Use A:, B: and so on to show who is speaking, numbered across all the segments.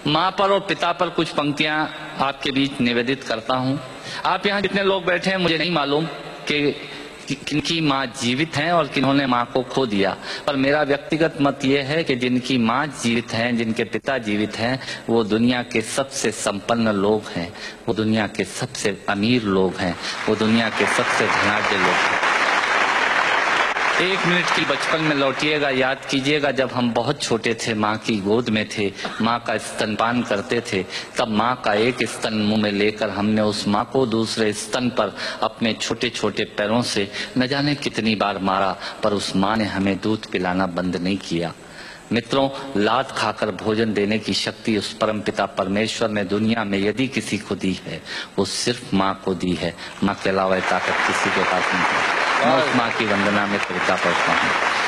A: माँ पर और पिता पर कुछ पंक्तियां आपके बीच निवेदित करता हूँ। आप यहाँ जितने लोग बैठे हैं मुझे नहीं मालूम कि किनकी माँ जीवित हैं और किन्होंने माँ को खो दिया, पर मेरा व्यक्तिगत मत यह है कि जिनकी माँ जीवित हैं, जिनके पिता जीवित हैं, वो दुनिया के सबसे संपन्न लोग हैं, वो दुनिया के सबसे अमीर लोग हैं, वो दुनिया के सबसे धनाढ्य लोग हैं। 1 मिनट की बचपन में लौटिएगा, याद कीजिएगा जब हम बहुत छोटे थे, माँ की गोद में थे, माँ का स्तनपान करते थे, तब माँ का एक स्तन मुंह में लेकर हमने उस माँ को दूसरे स्तन पर अपने छोटे छोटे पैरों से न जाने कितनी बार मारा, पर उस माँ ने हमें दूध पिलाना बंद नहीं किया। मित्रों, लात खाकर भोजन देने की शक्ति उस परमपिता परमेश्वर ने दुनिया में यदि किसी को दी है, वो सिर्फ माँ को दी है। माँ के अलावा ताकत किसी के पास नहीं है। मैं उस माँ की वंदना में करता पड़ता हूँ।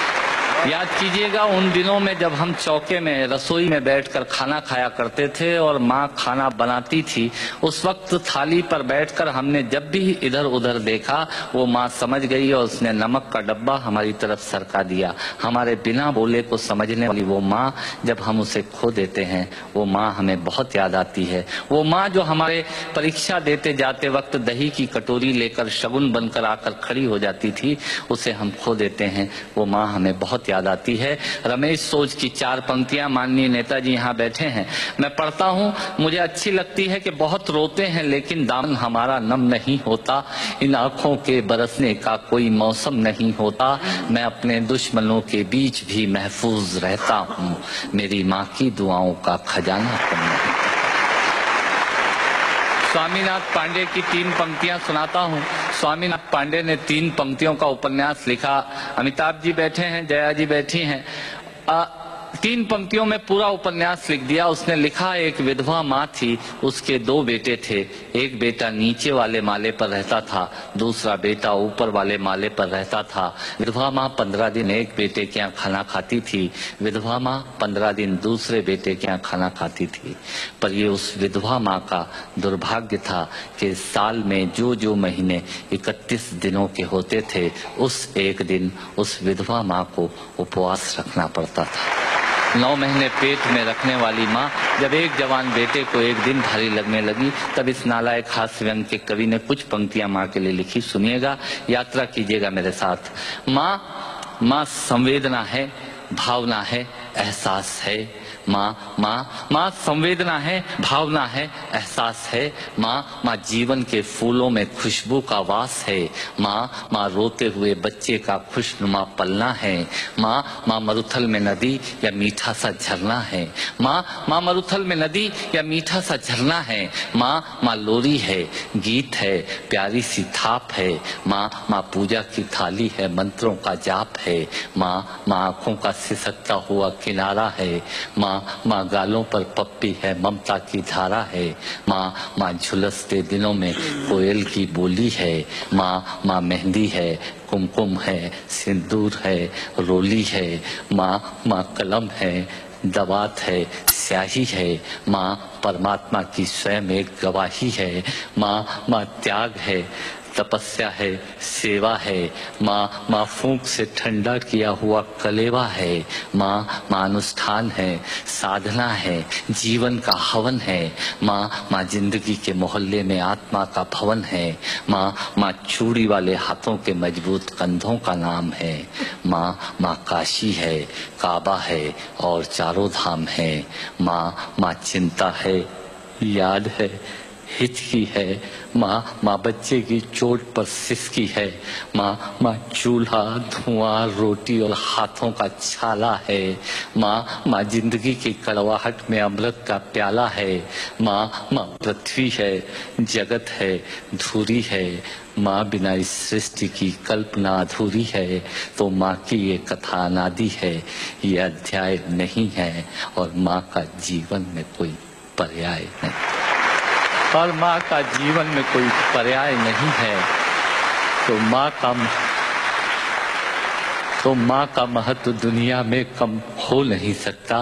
A: याद कीजिएगा उन दिनों में जब हम चौके में रसोई में बैठकर खाना खाया करते थे और माँ खाना बनाती थी, उस वक्त थाली पर बैठकर हमने जब भी इधर उधर देखा, वो माँ समझ गई और उसने नमक का डब्बा हमारी तरफ सरका दिया। हमारे बिना बोले को समझने वाली वो माँ, जब हम उसे खो देते हैं, वो माँ हमें बहुत याद आती है। वो माँ जो हमारे परीक्षा देते जाते वक्त दही की कटोरी लेकर शगुन बनकर आकर खड़ी हो जाती थी, उसे हम खो देते हैं। वो माँ हमें बहुत याद आती है। रमेश सोज की 4 पंक्तियां माननीय नेताजी यहाँ बैठे हैं, मैं पढ़ता हूँ, मुझे अच्छी लगती है कि बहुत रोते हैं लेकिन दामन हमारा नम नहीं होता, इन आंखों के बरसने का कोई मौसम नहीं होता, मैं अपने दुश्मनों के बीच भी महफूज रहता हूँ, मेरी माँ की दुआओं का खजाना कम नहीं। स्वामीनाथ पांडे की 3 पंक्तियां सुनाता हूं। स्वामीनाथ पांडे ने 3 पंक्तियों का उपन्यास लिखा। अमिताभ जी बैठे हैं, जया जी बैठी हैं। 3 पंक्तियों में पूरा उपन्यास लिख दिया। उसने लिखा, एक विधवा माँ थी, उसके 2 बेटे थे। एक बेटा नीचे वाले माले पर रहता था, दूसरा बेटा ऊपर वाले माले पर रहता था। विधवा माँ 15 दिन एक बेटे के यहाँ खाना खाती थी, विधवा माँ 15 दिन दूसरे बेटे के यहाँ खाना खाती थी। पर ये उस विधवा माँ का दुर्भाग्य था कि साल में जो महीने 31 दिनों के होते थे, उस एक दिन उस विधवा माँ को उपवास रखना पड़ता था। 9 महीने पेट में रखने वाली माँ जब एक जवान बेटे को एक दिन भारी लगने लगी, तब इस नालायक हास्य व्यंग के कवि ने कुछ पंक्तियां माँ के लिए लिखी। सुनिएगा, यात्रा कीजिएगा मेरे साथ। माँ संवेदना है, भावना है, एहसास है। माँ संवेदना है, भावना है, एहसास है। माँ जीवन के फूलों में खुशबू का वास है। माँ रोते हुए बच्चे का खुशनुमा पलना है। माँ मरुथल में नदी या मीठा सा झरना है। माँ मरुथल में नदी या मीठा सा झरना है। माँ लोरी है, गीत है, प्यारी सी थाप है। माँ पूजा की थाली है, मंत्रों का जाप है। माँ आंखों का सिसकता हुआ किनारा है। माँ गालों पर पप्पी है, ममता की धारा है। माँ झुलसते दिनों में कोयल की बोली है। माँ मेहंदी है, कुमकुम है, सिंदूर है, रोली है। माँ कलम है, दवात है, स्याही है। माँ परमात्मा की स्वयं एक गवाही है। माँ त्याग है, तपस्या है, सेवा है। माँ फूंक से ठंडा किया हुआ कलेवा है। माँ अनुष्ठान है, साधना है, जीवन का हवन है। माँ जिंदगी के मोहल्ले में आत्मा का भवन है। माँ चूड़ी वाले हाथों के मजबूत कंधों का नाम है। माँ काशी है, काबा है और चारों धाम है। माँ चिंता है, याद है, हिचकी है। माँ बच्चे की चोट पर सिसकी है। माँ चूल्हा, धुआं, रोटी और हाथों का छाला है। माँ जिंदगी की कड़वाहट में अमृत का प्याला है। माँ पृथ्वी है, जगत है, धूरी है। माँ बिना इस सृष्टि की कल्पना अधूरी है। तो माँ की ये कथा अनादि है, ये अध्याय नहीं है, और माँ का जीवन में कोई पर्याय नहीं, और माँ का जीवन में कोई पर्याय नहीं है। तो माँ का महत्व दुनिया में कम हो नहीं सकता,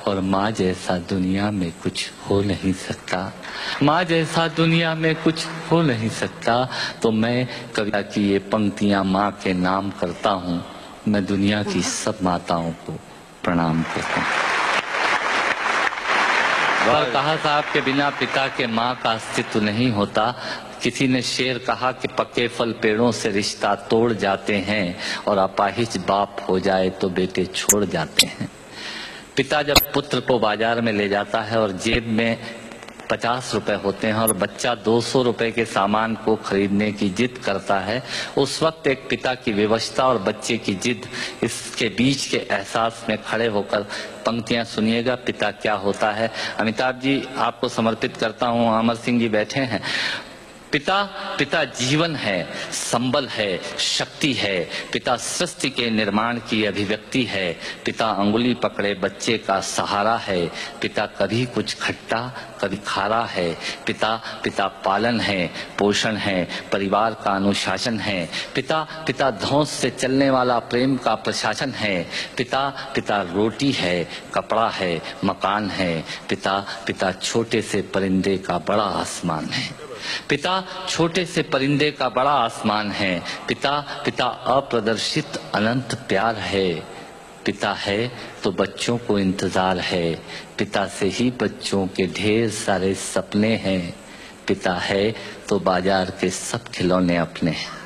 A: और माँ जैसा दुनिया में कुछ हो नहीं सकता। माँ जैसा दुनिया में कुछ हो नहीं सकता। तो मैं कविता की ये पंक्तियां माँ के नाम करता हूँ। मैं दुनिया की सब माताओं को प्रणाम करता हूँ। पर कहा साहब के बिना पिता के माँ का अस्तित्व नहीं होता। किसी ने शेर कहा कि पक्के फल पेड़ों से रिश्ता तोड़ जाते हैं और अपाहिज बाप हो जाए तो बेटे छोड़ जाते हैं। पिता जब पुत्र को बाजार में ले जाता है और जेब में 50 रुपए होते हैं और बच्चा 200 रुपए के सामान को खरीदने की जिद करता है, उस वक्त एक पिता की विवशता और बच्चे की जिद, इसके बीच के एहसास में खड़े होकर पंक्तियां सुनिएगा। पिता क्या होता है। अमिताभ जी आपको समर्पित करता हूं। अमर सिंह जी बैठे हैं। पिता जीवन है, संबल है, शक्ति है। पिता सृष्टि के निर्माण की अभिव्यक्ति है। पिता अंगुली पकड़े बच्चे का सहारा है। पिता कभी कुछ खट्टा कभी खारा है। पिता पालन है, पोषण है, परिवार का अनुशासन है। पिता धौंस से चलने वाला प्रेम का प्रशासन है। पिता रोटी है, कपड़ा है, मकान है। पिता छोटे से परिंदे का बड़ा आसमान है। पिता छोटे से परिंदे का बड़ा आसमान है। पिता अप्रदर्शित अनंत प्यार है। पिता है तो बच्चों को इंतजार है। पिता से ही बच्चों के ढेर सारे सपने हैं। पिता है तो बाजार के सब खिलौने अपने हैं।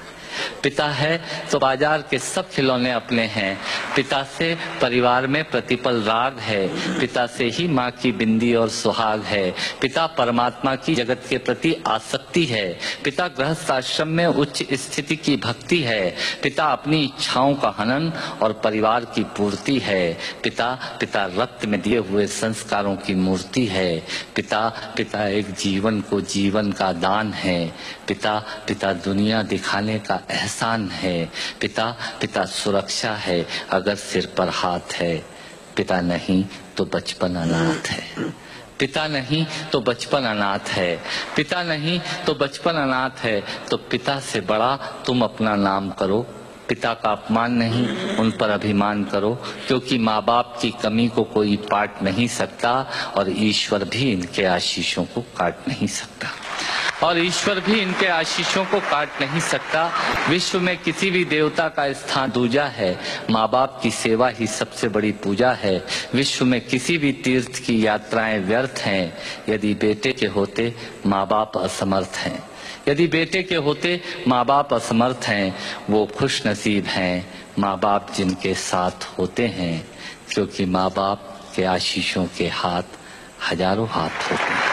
A: पिता है तो बाजार के सब खिलौने अपने हैं। पिता से परिवार में प्रतिपल राग है। पिता से ही माँ की बिंदी और सुहाग है। पिता परमात्मा की जगत के प्रति आसक्ति है। पिता गृहस्थ आश्रम में उच्च स्थिति की भक्ति है। पिता अपनी इच्छाओं का हनन और परिवार की पूर्ति है। पिता रक्त में दिए हुए संस्कारों की मूर्ति है। पिता एक जीवन को जीवन का दान है। पिता दुनिया दिखाने का एहसान है। पिता सुरक्षा है अगर सिर पर हाथ है। पिता नहीं तो बचपन अनाथ है। पिता नहीं तो बचपन अनाथ है। पिता नहीं तो बचपन अनाथ है। तो पिता से बड़ा तुम अपना नाम करो। पिता का अपमान नहीं, उन पर अभिमान करो, क्योंकि माँ बाप की कमी को कोई पाट नहीं सकता और ईश्वर भी इनके आशीषों को काट नहीं सकता। विश्व में किसी भी देवता का स्थान दूजा है। माँ बाप की सेवा ही सबसे बड़ी पूजा है। विश्व में किसी भी तीर्थ की यात्राएं व्यर्थ हैं यदि बेटे के होते माँ बाप असमर्थ हैं। यदि बेटे के होते माँ बाप असमर्थ हैं, वो खुश नसीब हैं माँ बाप जिनके साथ होते हैं, क्योंकि माँ बाप के आशीषों के हाथ हजारों हाथ होते हैं।